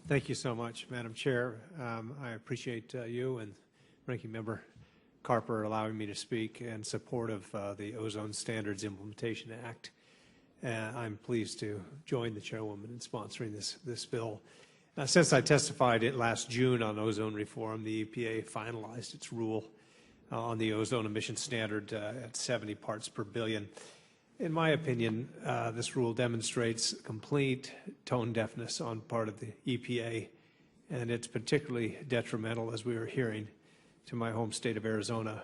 Thank you so much, Madam Chair. I appreciate you and Ranking Member Carper allowing me to speak in support of the Ozone Standards Implementation Act. I'm pleased to join the Chairwoman in sponsoring this bill. Since I testified last June on ozone reform, the EPA finalized its rule on the ozone emission standard at 70 parts per billion. In my opinion, this rule demonstrates complete tone deafness on part of the EPA, and it's particularly detrimental, as we were hearing, to my home state of Arizona,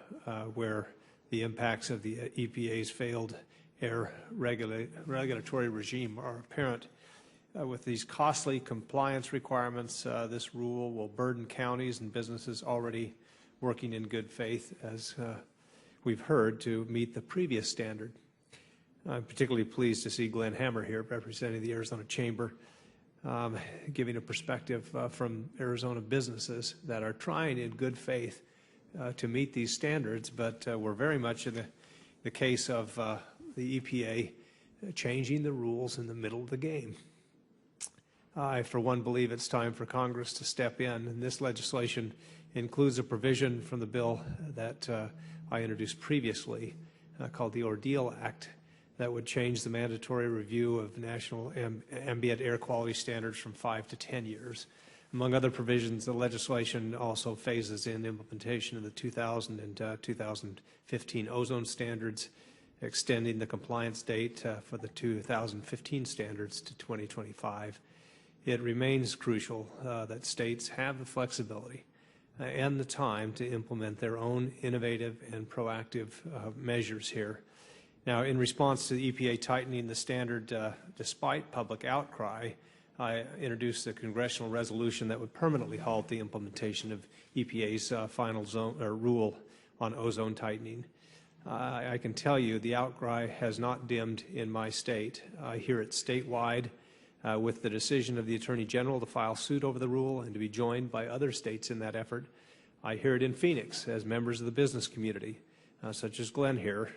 where the impacts of the EPA's failed air regulatory regime are apparent. With these costly compliance requirements, this rule will burden counties and businesses already working in good faith, as we've heard, to meet the previous standard. I'm particularly pleased to see Glenn Hammer here representing the Arizona Chamber, giving a perspective from Arizona businesses that are trying in good faith to meet these standards, but we're very much in the case of the EPA changing the rules in the middle of the game. I, for one, believe it's time for Congress to step in, and this legislation includes a provision from the bill that I introduced previously called the Ordeal Act, that would change the mandatory review of national ambient air quality standards from 5 to 10 years. Among other provisions, the legislation also phases in implementation of the 2000 and 2015 ozone standards, extending the compliance date for the 2015 standards to 2025. It remains crucial that states have the flexibility and the time to implement their own innovative and proactive measures here. Now, in response to the EPA tightening the standard despite public outcry, I introduced a congressional resolution that would permanently halt the implementation of EPA's final rule on ozone tightening. I can tell you the outcry has not dimmed in my state. I hear it statewide with the decision of the Attorney General to file suit over the rule and to be joined by other states in that effort. I hear it in Phoenix as members of the business community, such as Glenn here,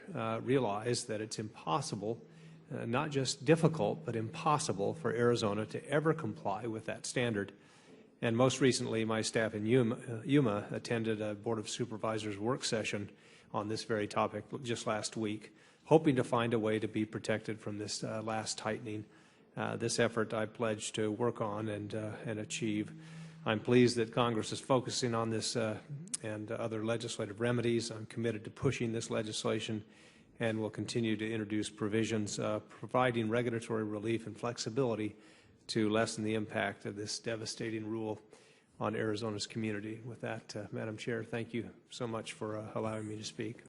realize that it's impossible, not just difficult, but impossible for Arizona to ever comply with that standard. And most recently, my staff in Yuma attended a Board of Supervisors work session on this very topic just last week, hoping to find a way to be protected from this last tightening. This effort I pledge to work on and achieve. I'm pleased that Congress is focusing on this and other legislative remedies. I'm committed to pushing this legislation and will continue to introduce provisions providing regulatory relief and flexibility to lessen the impact of this devastating rule on Arizona's community. With that, Madam Chair, thank you so much for allowing me to speak.